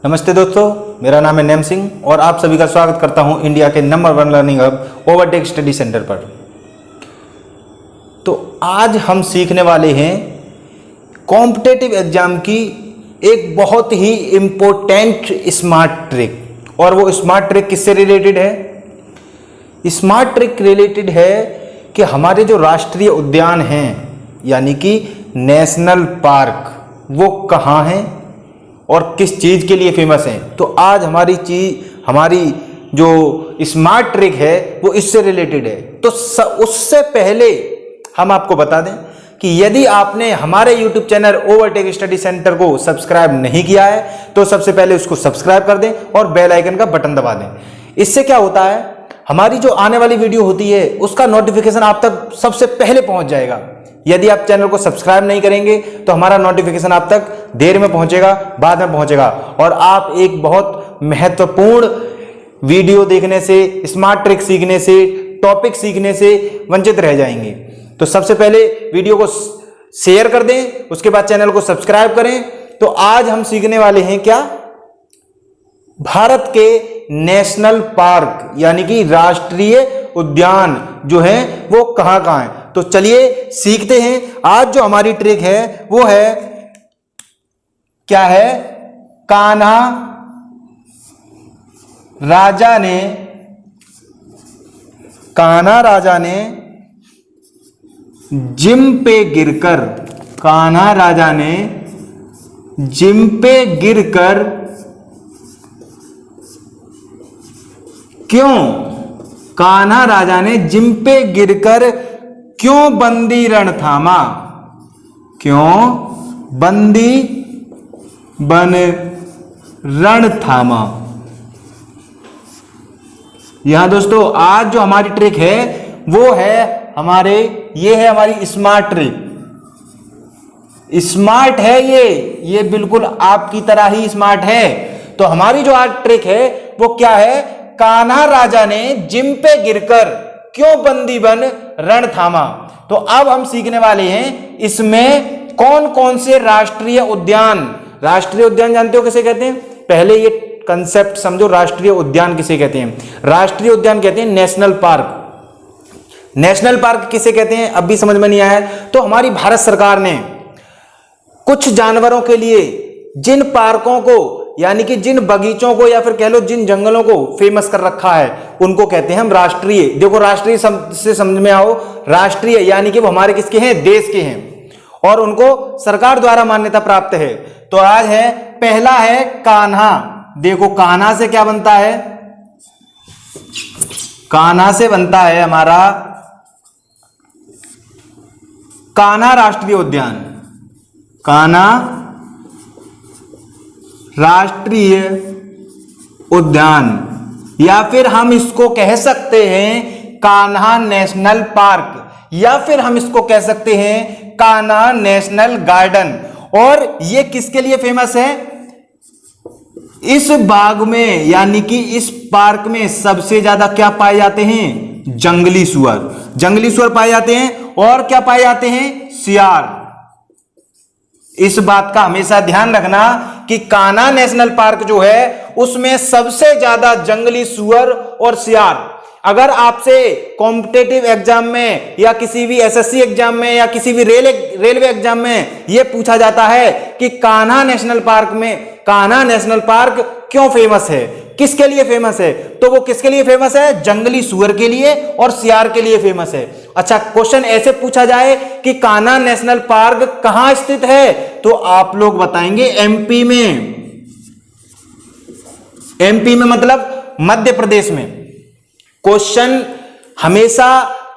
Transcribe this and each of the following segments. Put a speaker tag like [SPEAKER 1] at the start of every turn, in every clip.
[SPEAKER 1] नमस्ते दोस्तों, मेरा नाम है नेम सिंह और आप सभी का स्वागत करता हूं इंडिया के number 1 learning hub overtake study centre पर। तो आज हम सीखने वाले हैं कॉम्पिटिटिव एग्जाम की एक बहुत ही इम्पोर्टेंट स्मार्ट ट्रिक। और वो स्मार्ट ट्रिक किससे रिलेटेड है? स्मार्ट ट्रिक रिलेटेड है कि हमारे जो राष्ट्रीय उद्यान हैं यानी कि नेशनल पार्क, वो कहाँ हैं और किस चीज़ के लिए फेमस हैं। तो आज हमारी जो स्मार्ट ट्रिक है वो इससे रिलेटेड है। तो उससे पहले हम आपको बता दें कि यदि आपने हमारे YouTube channel overtake study centre को सब्सक्राइब नहीं किया है तो सबसे पहले उसको सब्सक्राइब कर दें और बेल आइकन का बटन दबा दें। इससे क्या होता है, हमारी जो आने वाली वीडियो होती है उसका नोटिफिकेशन आप तक सबसे पहले पहुंच जाएगा। यदि आप चैनल को सब्सक्राइब नहीं करेंगे तो हमारा नोटिफिकेशन आप तक देर में पहुंचेगा, बाद में पहुंचेगा और आप एक बहुत महत्वपूर्ण वीडियो देखने से, स्मार्ट ट्रिक सीखने से, टॉपिक सीखने से वंचित रह जाएंगे। तो सबसे पहले वीडियो को शेयर कर दें, उसके बाद चैनल को सब्सक्राइब करें। तो आज हम सीखने वाले हैं क्या? भारत के नेशनल पार्क यानी कि राष्ट्रीय उद्यान जो है वो कहां कहां है। तो चलिए सीखते हैं। आज जो हमारी ट्रिक है वो है क्या है? कान्हा राजा ने जिम पे गिरकर, कान्हा राजा ने जिम पे गिरकर क्यों? कान्हा राजा ने जिम पे गिरकर क्यों बंदी रण थामा? क्यों बंदी बन रण थामा? यहां दोस्तों आज जो हमारी ट्रिक है वो है ये है हमारी स्मार्ट ट्रिक। स्मार्ट है ये बिल्कुल आपकी तरह ही स्मार्ट है। तो हमारी जो आज ट्रिक है वो क्या है? कान्हा राजा ने जिम पे गिरकर क्यों बंदी बन रण थामा। तो अब हम सीखने वाले हैं इसमें कौन कौन से राष्ट्रीय उद्यान जानते हो किसे कहते हैं? पहले ये कंसेप्ट समझो, राष्ट्रीय उद्यान किसे कहते हैं? राष्ट्रीय उद्यान कहते हैं नेशनल पार्क। नेशनल पार्क किसे कहते हैं अब भी समझ में नहीं आया है? तो हमारी भारत सरकार ने कुछ जानवरों के लिए जिन पार्कों को यानी कि जिन बगीचों को या फिर कह लो जिन जंगलों को फेमस कर रखा है उनको कहते हैं हम राष्ट्रीय। देखो राष्ट्रीय से समझ में आओ, राष्ट्रीय यानी कि वो हमारे किसके हैं? देश के हैं और उनको सरकार द्वारा मान्यता प्राप्त है। तो आज है, पहला है कान्हा। देखो कान्हा से क्या बनता है? कान्हा से बनता है हमारा कान्हा राष्ट्रीय उद्यान। कान्हा राष्ट्रीय उद्यान या फिर हम इसको कह सकते हैं कान्हा नेशनल पार्क या फिर हम इसको कह सकते हैं कान्हा नेशनल गार्डन। और ये किसके लिए फेमस है? इस बाग में यानी कि इस पार्क में सबसे ज्यादा क्या पाए जाते हैं? जंगली सुअर। जंगली सुअर पाए जाते हैं और क्या पाए जाते हैं? सियार। इस बात का हमेशा ध्यान रखना कि कान्हा नेशनल पार्क जो है उसमें सबसे ज्यादा जंगली सुअर और सियार। अगर आपसे कॉम्पिटिटिव एग्जाम में या किसी भी एसएससी एग्जाम में या किसी भी रेलवे एग्जाम में यह पूछा जाता है कि कान्हा नेशनल पार्क क्यों फेमस है, किसके लिए फेमस है, तो वो किसके लिए फेमस है? जंगली सुअर के लिए और सियार के लिए फेमस है। अच्छा, क्वेश्चन ऐसे पूछा जाए कि कान्हा नेशनल पार्क कहां स्थित है तो आप लोग बताएंगे एमपी में। एमपी में मतलब मध्य प्रदेश में। क्वेश्चन हमेशा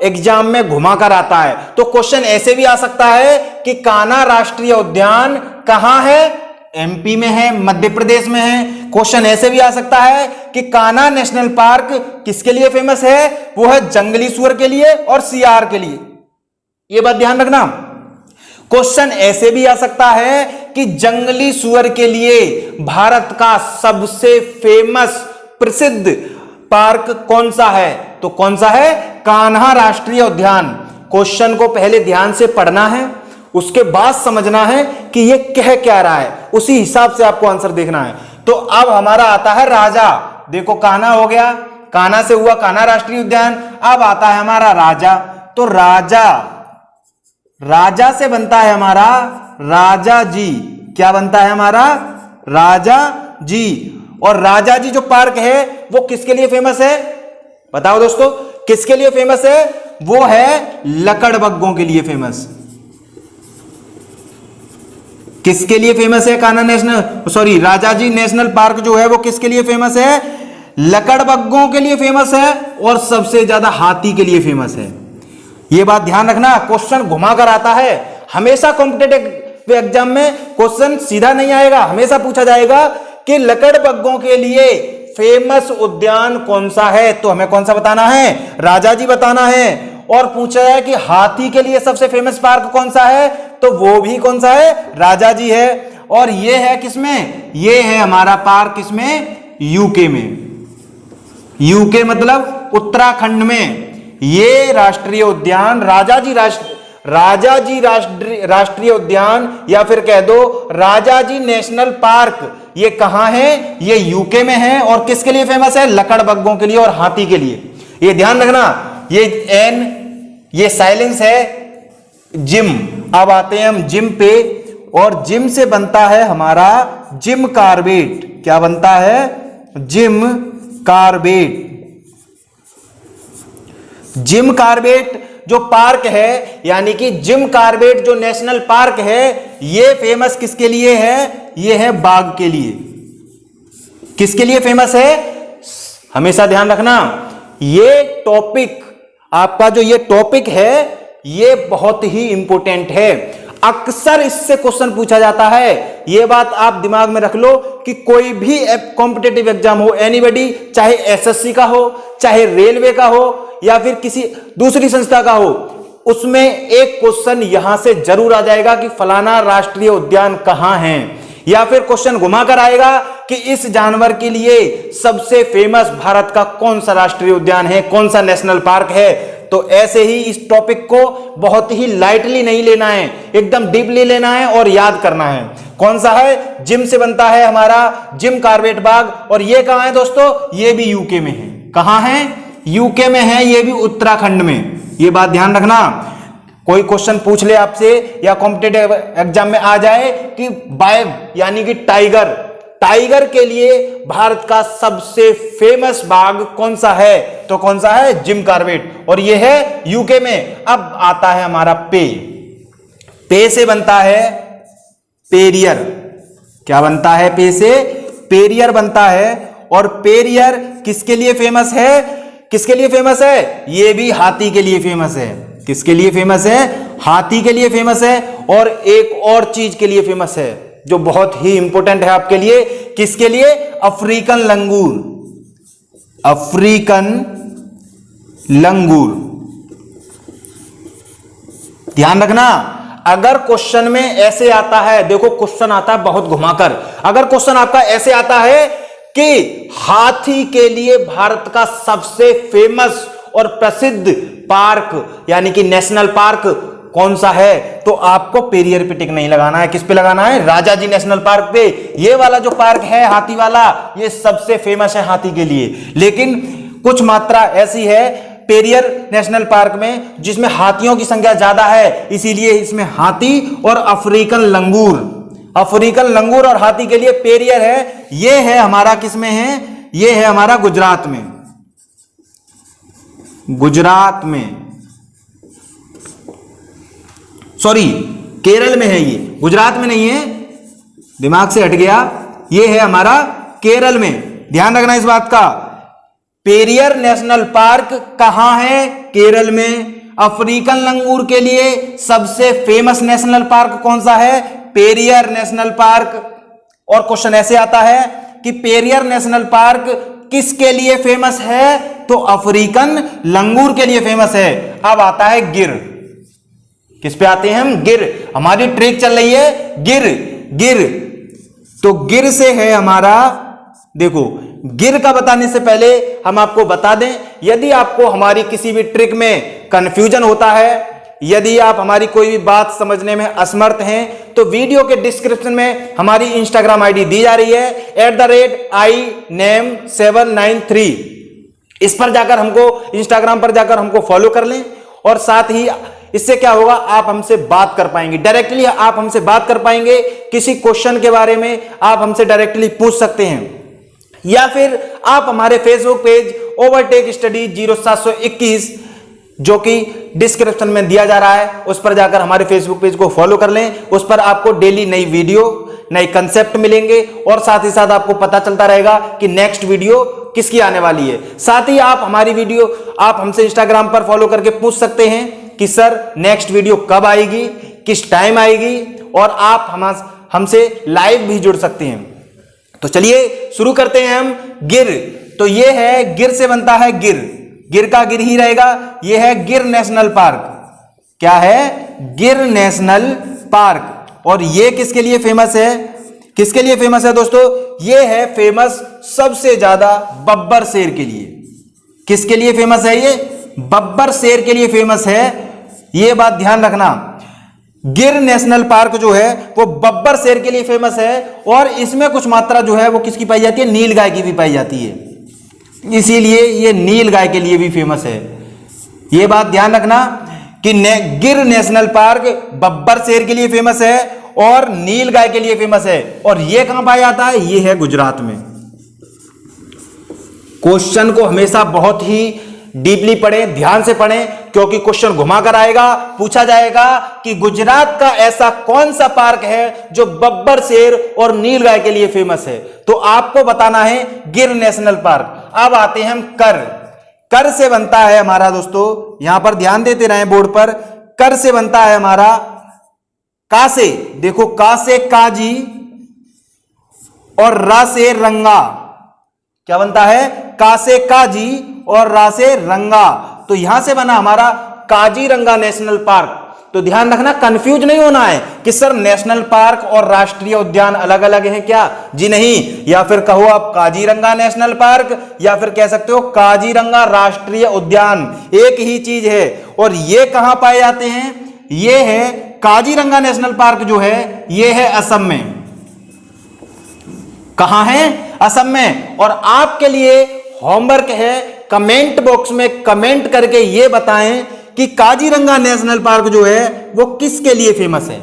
[SPEAKER 1] एग्जाम में घुमाकर आता है। तो क्वेश्चन ऐसे भी आ सकता है कि कान्हा राष्ट्रीय उद्यान कहां है? एमपी में है, मध्य प्रदेश में है। क्वेश्चन ऐसे भी आ सकता है कि कान्हा नेशनल पार्क किसके लिए फेमस है? वो है जंगली सुअर के लिए और सियार के लिए। ये बात ध्यान रखना। क्वेश्चन ऐसे भी आ सकता है कि जंगली सुअर के लिए भारत का सबसे फेमस प्रसिद्ध पार्क कौन सा है? तो कौन सा है? कान्हा राष्ट्रीय उद्यान। क्वेश्चन को पहले ध्यान से पढ़ना है, उसके बाद समझना है कि ये कह क्या रहा है, उसी हिसाब से आपको आंसर देखना है। तो अब हमारा आता है राजा। देखो कान्हा हो गया, कान्हा से हुआ कान्हा राष्ट्रीय उद्यान। अब आता है हमारा राजा, तो राजा, राजा से बनता है हमारा राजा जी। क्या बनता है हमारा? राजा जी। और राजा जी जो पार्क है वो किसके लिए फेमस है? बताओ दोस्तों, किसके लिए फेमस है? वो है लकड़बग्गों के लिए फेमस। किसके लिए फेमस है? Kanha national, sorry, Rajaji national park जो है वो किसके लिए फेमस है? लकड़बग्गों के लिए फेमस है और सबसे ज्यादा हाथी के लिए फेमस है। ये बात ध्यान रखना, क्वेश्चन घुमाकर आता है हमेशा। कॉम्पिटेटिव एग्जाम में क्वेश्चन सीधा नहीं आएगा, हमेशा पूछा जाएगा कि लकड़बग्गों के लिए फेमस उद्यान कौन सा है, तो हमें कौन सा बताना है? राजाजी बताना है। और पूछा है कि हाथी के लिए सबसे फेमस पार्क कौन सा है, तो वो भी कौन सा है? राजाजी है। और ये है किसमें? ये है हमारा पार्क किसमें? यूके में। यूके मतलब उत्तराखंड में। ये राष्ट्रीय उद्यान राजाजी राष्ट्रीय उद्यान, या फिर कह दो राजाजी नेशनल पार्क, ये कहां है? ये यूके में है। और किसके लिए फेमस है? लकड़बग्गों के लिए और हाथी के लिए। ये ध्यान रखना, ये एन, ये साइलेंस है, जिम। अब आते हैं हम जिम पे, और जिम से बनता है हमारा जिम कार्बेट। क्या बनता है? Jim Corbett. जिम कार्बेट जो पार्क है, यानी कि जिम कार्बेट जो नेशनल पार्क है, ये फेमस किसके लिए है? ये है बाघ के लिए। किसके लिए फेमस है? हमेशा ध्यान रखना, ये टॉपिक, आपका जो ये टॉपिक है, ये बहुत ही इंपॉर्टेंट है। अक्सर इससे क्वेश्चन पूछा जाता है। ये बात आप दिमाग में रख लो कि कोई भी कॉम्पिटेटिव एग्जाम हो, एनीबॉडी, चाहे एसएससी का हो, चाहे रेलवे का हो, या फिर किसी दूसरी संस्था का हो, उसमें एक क्वेश्चन यहां से जरूर आ जाएगा कि फलाना राष्ट्रीय उद्यान कहां है। या फिर क्वेश्चन घुमाकर आएगा कि इस जानवर के लिए सबसे फेमस भारत का कौन सा राष्ट्रीय उद्यान है, कौन सा नेशनल पार्क है। तो ऐसे ही इस टॉपिक को बहुत ही लाइटली नहीं लेना है, एकदम डीपली लेना है और याद करना है। कौन सा है? जिम से बनता है हमारा जिम कार्बेट बाघ। और ये कहां है दोस्तों? ये भी यूके में है। कहां है? यूके में है, ये भी उत्तराखंड में। ये बात ध्यान रखना, कोई क्वेश्चन पूछ ले आपसे या कॉम्पिटेटिव एग्जाम में आ जाए कि बाघ यानी कि टाइगर, टाइगर के लिए भारत का सबसे फेमस बाघ कौन सा है, तो कौन सा है? Jim Corbett. और ये है यूके में। अब आता है हमारा पे। पे से बनता है पेरियर। क्या बनता है? पे से पेरियर बनता है। और पेरियर किसके लिए फेमस है? किसके लिए फेमस है? ये भी हाथी के लिए फेमस है। किसके लिए फेमस है? हाथी के लिए फेमस है। और एक और चीज के लिए फेमस है जो बहुत ही इंपॉर्टेंट है आपके लिए। किसके लिए? अफ्रीकन लंगूर। अफ्रीकन लंगूर। ध्यान रखना, अगर क्वेश्चन में ऐसे आता है, देखो क्वेश्चन आता है बहुत घुमाकर, अगर क्वेश्चन आपका ऐसे आता है कि हाथी के लिए भारत का सबसे फेमस और प्रसिद्ध पार्क यानी कि नेशनल पार्क कौन सा है, तो आपको पेरियर पे टिक नहीं लगाना है। किस पे लगाना है? राजाजी नेशनल पार्क पे। ये वाला जो पार्क है हाथी वाला, ये सबसे फेमस है हाथी के लिए। लेकिन कुछ मात्रा ऐसी है पेरियर नेशनल पार्क में जिसमें हाथियों की संख्या ज्यादा है, इसीलिए इसमें हाथी और अफ्रीकन लंगूर, अफ्रीकन लंगूर और हाथी के लिए पेरियर है। ये है हमारा किसमें है? ये है हमारा गुजरात में। गुजरात में, सॉरी केरल में है ये, गुजरात में नहीं है, दिमाग से हट गया। ये है हमारा केरल में। ध्यान रखना इस बात का। पेरियर नेशनल पार्क कहां है? केरल में। अफ्रीकन लंगूर के लिए सबसे फेमस नेशनल पार्क कौन सा है? Periyar national park. और क्वेश्चन ऐसे आता है कि पेरियर नेशनल पार्क किसके लिए फेमस है? तो अफ्रीकन लंगूर के लिए फेमस है। अब आता है गिर। किस पे आते हैं हम? गिर। हमारी ट्रिक चल रही है गिर। गिर, तो गिर से है हमारा, देखो गिर का बताने से पहले हम आपको बता दें, यदि आपको हमारी किसी भी ट्रिक में कंफ्यूजन होता है यदि आप हमारी कोई भी बात समझने में असमर्थ हैं तो वीडियो के डिस्क्रिप्शन में हमारी इंस्टाग्राम आईडी दी जा रही है @iname793। इस पर जाकर हमको, इंस्टाग्राम पर जाकर हमको फॉलो कर लें और साथ ही इससे क्या होगा, आप हमसे बात कर पाएंगे, डायरेक्टली आप हमसे बात कर पाएंगे। किसी क्वेश्चन के बारे में आप हमसे डायरेक्टली पूछ सकते हैं, या फिर आप हमारे फेसबुक पेज ओवरटेक स्टडी 0721 जो कि डिस्क्रिप्शन में दिया जा रहा है, उस पर जाकर हमारे फेसबुक पेज को फॉलो कर लें। उस पर आपको डेली नई वीडियो, नए कंसेप्ट मिलेंगे और साथ ही साथ आपको पता चलता रहेगा कि नेक्स्ट वीडियो किसकी आने वाली है। साथ ही आप हमारी वीडियो, आप हमसे इंस्टाग्राम पर फॉलो करके पूछ सकते हैं कि सर नेक्स्ट वीडियो कब आएगी, किस टाइम आएगी, और आप हमसे लाइव भी जुड़ सकते हैं। तो चलिए शुरू करते हैं हम। गिर, तो ये है, गिर से बनता है गिर, गिर का गिर ही रहेगा। ये है गिर नेशनल पार्क। क्या है? गिर नेशनल पार्क। और ये किसके लिए फेमस है? किसके लिए फेमस है दोस्तों? ये है फेमस सबसे ज्यादा बब्बर शेर के लिए। किसके लिए फेमस है? ये बब्बर शेर के लिए फेमस है। ये बात ध्यान रखना, गिर नेशनल पार्क जो है वो बब्बर शेर के लिए फेमस है, और इसमें कुछ मात्रा जो है वो किसकी पाई जाती है? नील गाय की भी पाई जाती है, इसीलिए ये नील गाय के लिए भी फेमस है। ये बात ध्यान रखना कि गिर नेशनल पार्क बब्बर शेर के लिए फेमस है और नील गाय के लिए फेमस है। और ये कहां पाया जाता है? ये है गुजरात में। क्वेश्चन को हमेशा बहुत ही डीपली पढ़ें, ध्यान से पढ़ें, क्योंकि क्वेश्चन घुमाकर आएगा। पूछा जाएगा कि गुजरात का ऐसा कौन सा पार्क है जो बब्बर शेर और नील गाय के लिए फेमस है, तो आपको बताना है गिर नेशनल पार्क। अब आते हैं हम कर। कर से बनता है हमारा दोस्तों, यहां पर ध्यान देते रहें बोर्ड पर, कर से बनता है हमारा का से, देखो का से काजी और रा से रंगा। क्या बनता है? का से काजी और रा से रंगा। तो यहां से बना हमारा काजीरंगा नेशनल पार्क। तो ध्यान रखना, कंफ्यूज नहीं होना है कि सर नेशनल पार्क और राष्ट्रीय उद्यान अलग अलग हैं क्या? जी नहीं। या फिर कहो आप काजीरंगा नेशनल पार्क, या फिर कह सकते हो काजीरंगा राष्ट्रीय उद्यान, एक ही चीज है। और ये कहां पाए जाते हैं? ये है काजीरंगा नेशनल पार्क जो है, ये है असम में। कहां है? असम में। और आपके लिए होमवर्क है, कमेंट बॉक्स में कमेंट करके ये बताएं कि काजीरंगा नेशनल पार्क जो है वो किसके लिए फेमस है।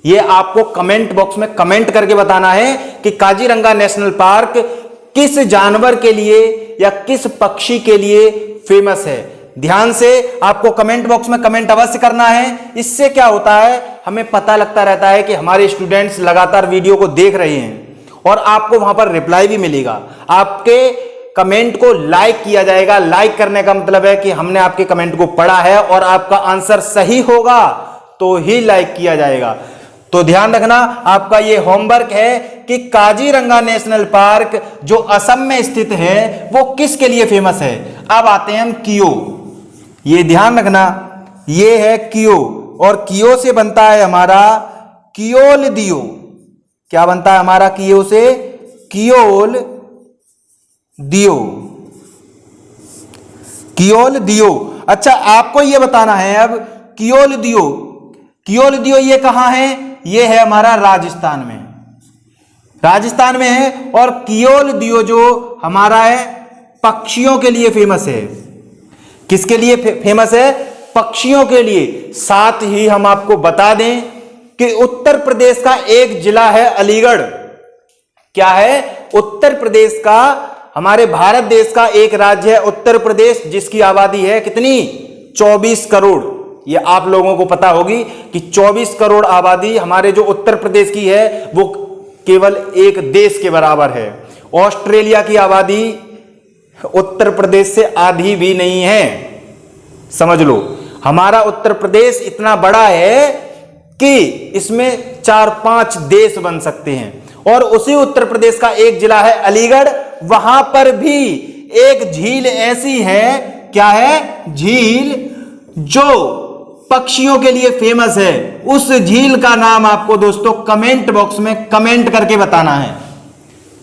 [SPEAKER 1] ये आपको कमेंट बॉक्स में कमेंट करके बताना है कि काजीरंगा नेशनल पार्क किस जानवर के लिए या किस पक्षी के लिए फेमस है। ध्यान से आपको कमेंट बॉक्स में कमेंट अवश्य करना है। इससे क्या होता है, हमें पता लगता रहता है कि हमारे स्टूडेंट्स लगातार वीडियो को देख रहे हैं और आपको वहां पर रिप्लाई भी मिलेगा। आपके कमेंट को लाइक किया जाएगा। लाइक करने का मतलब है कि हमने आपके कमेंट को पढ़ा है और आपका आंसर सही होगा तो ही लाइक किया जाएगा। तो ध्यान रखना, आपका ये होमवर्क है कि काजीरंगा नेशनल पार्क जो असम में स्थित है वो किसके लिए फेमस है। अब आते हैं हम कियो। ये ध्यान रखना, ये है कियो, और कियो से बनता है हमारा कियोल दियो। क्या बनता है हमारा कियो से? कियोल दियो। कियोल दियो। अच्छा, आपको यह बताना है अब कियोल दियो। कियोल दियो ये कहां है? ये है हमारा राजस्थान में। राजस्थान में है। और कियोल दियो जो हमारा है पक्षियों के लिए फेमस है। किसके लिए फेमस है? पक्षियों के लिए। साथ ही हम आपको बता दें कि उत्तर प्रदेश का एक जिला है अलीगढ़। क्या है? उत्तर प्रदेश का, हमारे भारत देश का एक राज्य है उत्तर प्रदेश, जिसकी आबादी है कितनी? 24 करोड़। ये आप लोगों को पता होगी कि 24 करोड़ आबादी हमारे जो उत्तर प्रदेश की है वो केवल एक देश के बराबर है। ऑस्ट्रेलिया की आबादी उत्तर प्रदेश से आधी भी नहीं है, समझ लो। हमारा उत्तर प्रदेश इतना बड़ा है कि इसमें 4-5 देश बन सकते हैं। और उसी उत्तर प्रदेश का एक जिला है अलीगढ़, वहां पर भी एक झील ऐसी है। क्या है? झील जो पक्षियों के लिए फेमस है। उस झील का नाम आपको दोस्तों कमेंट बॉक्स में कमेंट करके बताना है।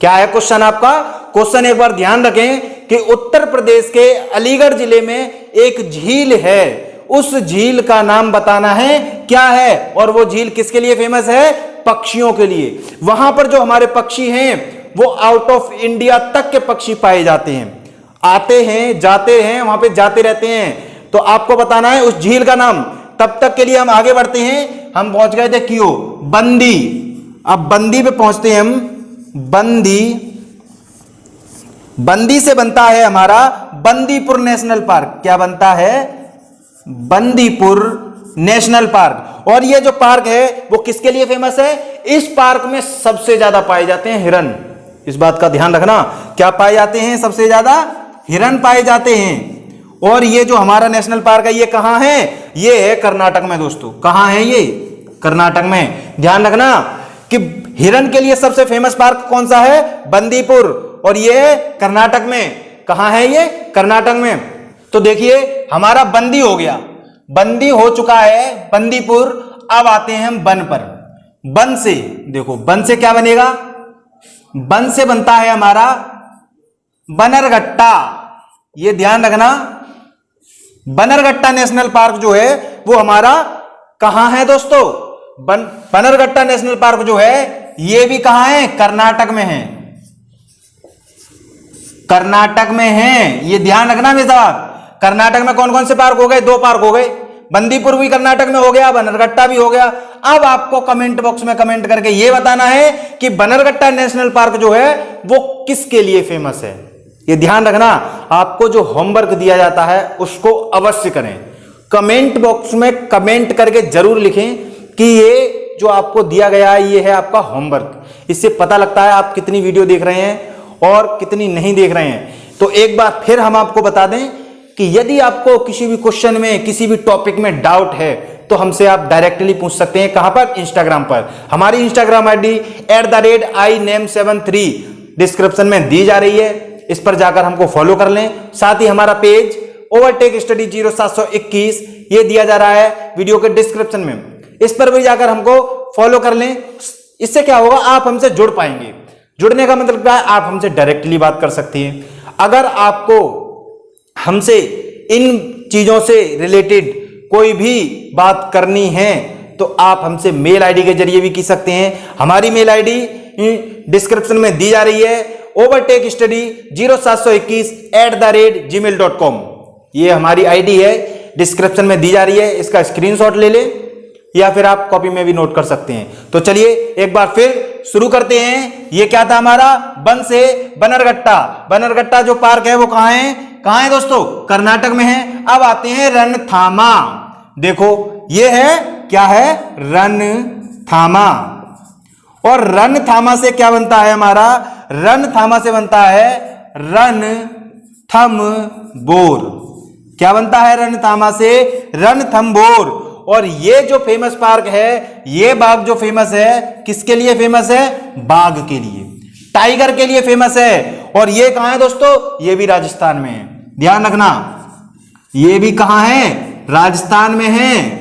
[SPEAKER 1] क्या है क्वेश्चन आपका? क्वेश्चन एक बार ध्यान रखें कि उत्तर प्रदेश के अलीगढ़ जिले में एक झील है उस झील का नाम बताना है क्या है, और वो झील किसके लिए फेमस है? पक्षियों के लिए। वहां पर जो हमारे पक्षी हैं वो आउट ऑफ इंडिया तक के पक्षी पाए जाते हैं, आते हैं जाते हैं, वहां पे जाते रहते हैं। तो आपको बताना है उस झील का नाम। तब तक के लिए हम आगे बढ़ते हैं। हम पहुंच गए थे क्यों? बंदी। अब बंदी पे पहुंचते हैं हम। बंदी, बंदी से बनता है हमारा बंदीपुर नेशनल पार्क। क्या बनता है? Bandipur national park. और ये जो पार्क है वो किसके लिए फेमस है? इस पार्क में सबसे ज्यादा पाए जाते हैं हिरन। इस बात का ध्यान रखना। क्या पाए जाते हैं? सबसे ज्यादा हिरन पाए जाते हैं। और ये जो हमारा नेशनल पार्क है ये कहां है? ये है कर्नाटक में दोस्तों। कहां है ये? कर्नाटक में। ध्यान रखना कि हिरन के लिए सबसे फेमस पार्क कौन सा है? बंदीपुर। और ये है कर्नाटक में। कहां है ये? कर्नाटक में। तो देखिए हमारा बंदी हो गया, बंदी हो चुका है बंदीपुर। अब आते हैं हम बन पर। बन से देखो, बन से क्या बनेगा? बन से बनता है हमारा बनरघट्टा। ये ध्यान रखना, बनरघट्टा नेशनल पार्क जो है वो हमारा कहां है दोस्तों? बनरघट्टा नेशनल पार्क जो है ये भी कहां है? कर्नाटक में है। कर्नाटक में है, ये ध्यान रखना मेरे साथ। कर्नाटक में कौन कौन से पार्क हो गए? 2 पार्क हो गए। बंदीपुर भी कर्नाटक में हो गया, बनरघट्टा भी हो गया। अब आपको कमेंट बॉक्स में कमेंट करके यह बताना है कि बनरघट्टा नेशनल पार्क जो है वो किसके लिए फेमस है। ये ध्यान रखना, आपको जो होमवर्क दिया जाता है उसको अवश्य करें। कमेंट बॉक्स में कमेंट करके जरूर लिखें कि ये जो आपको दिया गया है ये है आपका होमवर्क। इससे पता लगता है आप कितनी वीडियो देख रहे हैं और कितनी नहीं देख रहे हैं। तो एक बार फिर हम आपको बता दें कि यदि आपको किसी भी क्वेश्चन में, किसी भी टॉपिक में डाउट है तो हमसे आप डायरेक्टली पूछ सकते हैं। कहां पर? इंस्टाग्राम पर। हमारी इंस्टाग्राम आईडी @iname73 डिस्क्रिप्शन में दी जा रही है। इस पर जाकर हमको फॉलो कर लें। साथ ही हमारा पेज ओवरटेक स्टडी 0721 ये दिया जा रहा है वीडियो के डिस्क्रिप्शन में। इस पर भी जाकर हमको फॉलो कर लें। इससे क्या होगा? आप हमसे जुड़ पाएंगे। जुड़ने का मतलब क्या है? आप हमसे डायरेक्टली बात कर सकती हैं। अगर आपको हमसे इन चीजों से रिलेटेड कोई भी बात करनी है तो आप हमसे मेल आईडी के जरिए भी की सकते हैं। हमारी मेल आईडी डिस्क्रिप्शन में दी जा रही है, overtakestudy0721@gmail.com। ये हमारी आईडी है, डिस्क्रिप्शन में दी जा रही है। इसका स्क्रीनशॉट ले ले या फिर आप कॉपी में भी नोट कर सकते हैं। तो चलिए एक बार फिर शुरू करते हैं। ये क्या था हमारा? बन से बनरघट्टा। बनरघट्टा जो पार्क है वो कहां है? कहां है दोस्तों? कर्नाटक में है। अब आते हैं रणथामा। देखो ये है, क्या है? रणथामा। और रणथामा से क्या बनता है हमारा? रणथामा से बनता है रणथंभौर। क्या बनता है रणथामा से? रणथंभौर। और ये जो फेमस पार्क है, ये बाघ जो फेमस है, किसके लिए फेमस है? बाघ के लिए, टाइगर के लिए फेमस है। और ये कहां है दोस्तों? ये भी राजस्थान में है। ध्यान रखना, ये भी कहां है? राजस्थान में है।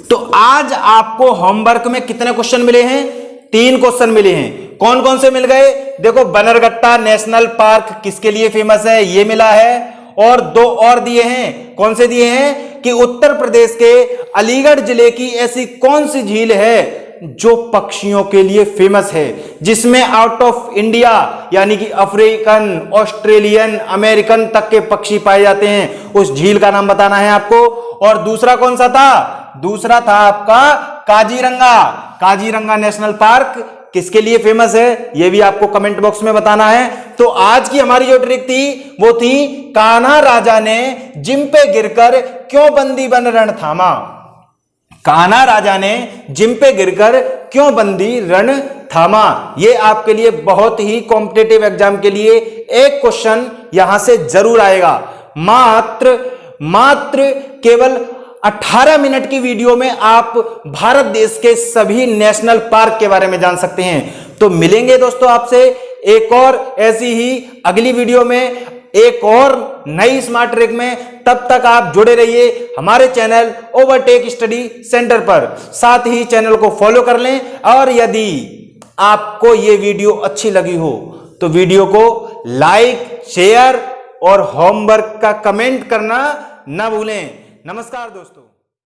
[SPEAKER 1] तो आज आपको होमवर्क में कितने क्वेश्चन मिले हैं? 3 क्वेश्चन मिले हैं। कौन कौन से मिल गए? देखो, बनरघट्टा नेशनल पार्क किसके लिए फेमस है ये मिला है, और 2 और दिए हैं। कौन से दिए हैं? कि उत्तर प्रदेश के अलीगढ़ जिले की ऐसी कौन सी झील है जो पक्षियों के लिए फेमस है, जिसमें आउट ऑफ इंडिया यानी कि अफ्रीकन, ऑस्ट्रेलियन, अमेरिकन तक के पक्षी पाए जाते हैं। उस झील का नाम बताना है आपको। और दूसरा कौन सा था? दूसरा था आपका काजीरंगा। काजीरंगा नेशनल पार्क किसके लिए फेमस है ये भी आपको कमेंट बॉक्स में बताना है। तो आज की हमारी जो ट्रिक थी वो थी, कान्हा राजा ने जिम पे गिरकर क्यों बंदी बन रण थामा। कान्हा राजा ने जिम पे गिरकर क्यों बंदी रण थामा। ये आपके लिए बहुत ही कॉम्पिटिटिव एग्जाम के लिए एक क्वेश्चन यहां से जरूर आएगा। मात्र केवल 18 मिनट की वीडियो में आप भारत देश के सभी नेशनल पार्क के बारे में जान सकते हैं। तो मिलेंगे दोस्तों आपसे एक और ऐसी ही अगली वीडियो में, एक और नई स्मार्ट ट्रिक में। तब तक आप जुड़े रहिए हमारे चैनल ओवरटेक स्टडी सेंटर पर। साथ ही चैनल को फॉलो कर लें। और यदि आपको ये वीडियो अच्छी लगी हो तो वीडियो को लाइक, शेयर और होमवर्क का कमेंट करना ना भूलें। नमस्कार दोस्तों।